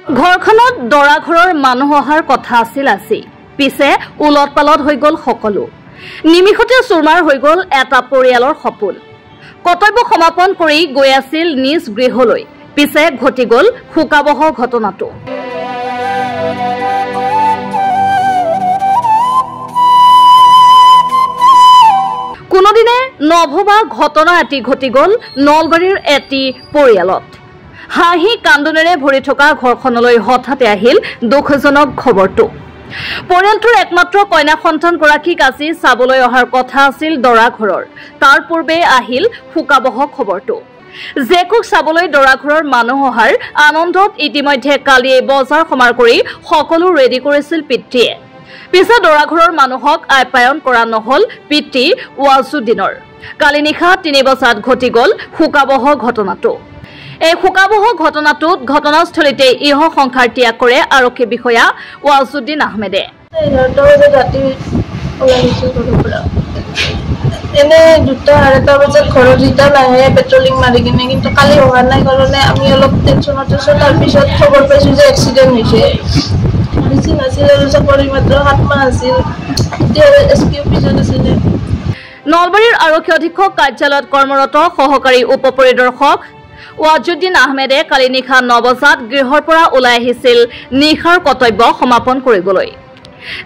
ঘৰখনত দৰা ঘৰৰ মানুহ অহাৰ কথা আছিল পিছে উলট পালট হৈ গ'ল সকলো। নিমিষতে চুৰমাৰ হৈ গ'ল এটা পৰিয়ালৰ সপোন। কৰ্তব্য সমাপন কৰি গৈ আছিল নিজ গৃহলৈ, পিছে ঘটি গ'ল শোকাবহ ঘটনাটো। কোনোদিনে নভবা ঘটনা এটি ঘটি গ'ল নলবাৰীৰ এটি পৰিয়ালত। হাঁহি কান্দোনেৰে ভৰি থকা ঘৰখনলৈ হঠাতে আহিল দুখজনক খবৰটো। পৰিয়ালটোৰ একমাত্ৰ কন্যা সন্তানগৰাকীক আজি চাবলৈ অহাৰ কথা আছিল দৰা ঘৰৰ। তাৰ পূৰ্বে আহিল শোকাবহ খবৰটো। জেকুক চাবলৈ দৰা ঘৰৰ মানুহ অহাৰ আনন্দত ইতিমধ্যে কালিয়ে বজাৰ সমাৰ কৰি সকলো ৰেডি কৰিছিল পিতৃয়ে। পিছে দৰা ঘৰৰ মানুহক আপ্যায়ন কৰা নহল পিতৃ ৱাজুদ্দিনৰ। কালি নিশা ৩ বজাত ঘটি গ'ল শোকাবহ ঘটনাটো। এই শোকাবহ ঘটনাটোত ঘটনাস্থলীতে ইহ সংসাৰ ত্যাগ কৰে আৰক্ষী বিষয়া ৱাজুদ্দিন আহমেদে। এনে 2:30 বজাত ঘৰত ৰিটাৰ্ণ আহে পেট্ৰলিং মাৰি কিনে, কিন্তু কালি অহা নাই কাৰণে আমি অলপ টেনশ্যনত আছোঁ। তাৰপিছত খবৰ পাইছোঁ যে এক্সিডেণ্ট হৈছে। বেছি নাছিল আৰু চাকৰি মাত্ৰ 7 মাহ আছিল। এতিয়া SP অফিচত আছিলে। নলবাৰীৰ আৰক্ষী অধীক্ষক কাৰ্যালয়ত কৰ্মৰত সহকাৰী উপ পৰিদৰ্শক ৱাজুদ্দিন আহমেদে কালি নিশা 9 বজাত গৃহৰ পৰা ওলাই আহিছিল নিশাৰ কৰ্তব্য সমাপন কৰিবলৈ।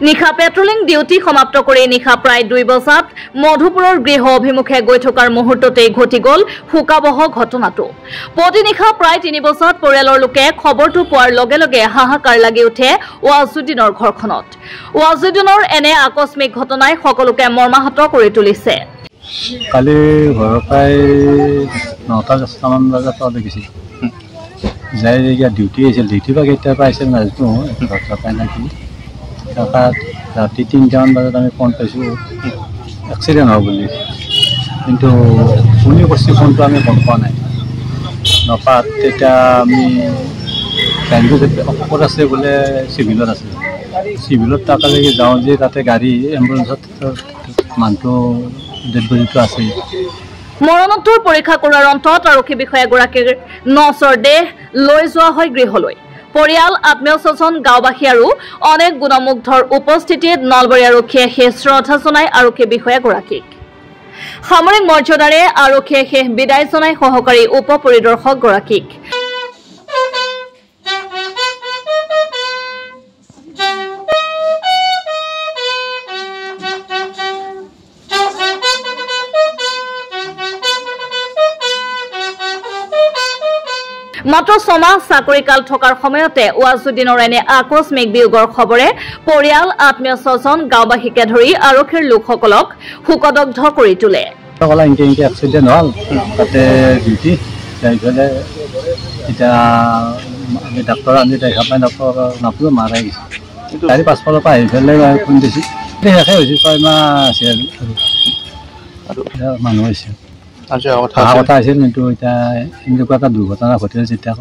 নিশা পেট্ৰলিং ডিউটি সমাপ্ত কৰি নিশা প্ৰায় 2 বজাত মধুপুৰৰ গৃহ অভিমুখে গৈ থকাৰ মুহূৰ্ততেই ঘটি গ'ল শোকাবহ ঘটনাটো। প্ৰতিনিশা প্ৰায় 3 বজাত পৰিয়ালৰ লোকে খবৰটো পোৱাৰ লগে লগে হাহাকাৰ লাগি উঠে ৱাজুদ্দিনৰ ঘৰখনত। ৱাজুদ্দিনৰ এনে আকস্মিক ঘটনাই সকলোকে মৰ্মাহত কৰি তুলিছে। কালি ঘৰৰ প্ৰায় 9:10মান বজাত দেখিছিল যাই ডিউটি আহিছিল। ডিউটিৰ পৰা কেতিয়াৰ পৰা আহিছিল নাজানো, ঘৰত পাই নাকি ৰাতি 3টামান বজাত আমি ফোন পাইছোঁ এক্সিডেণ্ট হ'ব বুলি, কিন্তু কোনে কৰিছে ফোনটো আমি গম পোৱা নাই। নপাত তেতিয়া আমি অকল আছে বোলে চিভিলত আছে। চিভিলত তালৈকে যাওঁ যে তাতে গাড়ী এম্বুলেঞ্চত মানুহটো ডেড বডিটো আছে। মৰণোত্তৰ পৰীক্ষা কৰাৰ অন্তত আৰক্ষী বিষয়াগৰাকীৰ নচৰ দেহ লৈ যোৱা হয় গৃহলৈ। পৰিয়াল, আত্মীয় স্বজন, গাঁওবাসী আৰু অনেক গুণমুগ্ধৰ উপস্থিতিত নলবাৰী আৰক্ষীয়ে শেষ শ্ৰদ্ধা জনায় আৰক্ষী বিষয়াগৰাকীক। সামৰিক মৰ্যাদাৰে আৰক্ষীয়ে শেষ বিদায় জনায় সহকাৰী উপ পৰিদৰ্শকগৰাকীক। মাত্ৰ 6 মাহ চাকৰিকাল থকাৰ সময়তে ৱাজুদ্দিনৰ এনে আকস্মিক বিয়োগৰ খবৰে পৰিয়াল, আত্মীয় স্বজন, গাঁওবাসীকে ধৰি আৰক্ষীৰ লোকসকলক শোকদগ্ধ কৰি তোলে। এক্সিডেণ্ট হ'ল তাতে ডিউটি যাই পেলাই এতিয়া আমি ডাক্তৰ আনি দেখা পাই ডাক্তৰ নাপালোঁ, মাৰাই গৈছে। গাড়ী পাছফালৰ পৰা আহি পেলাই ফোন দিছোঁ, শেষে হৈছে 6 মাহ আছে আৰু মানুহ হৈছে। কথা আছিল, কিন্তু এতিয়া এনেকুৱা এটা দুৰ্ঘটনা ঘটিল যেতিয়া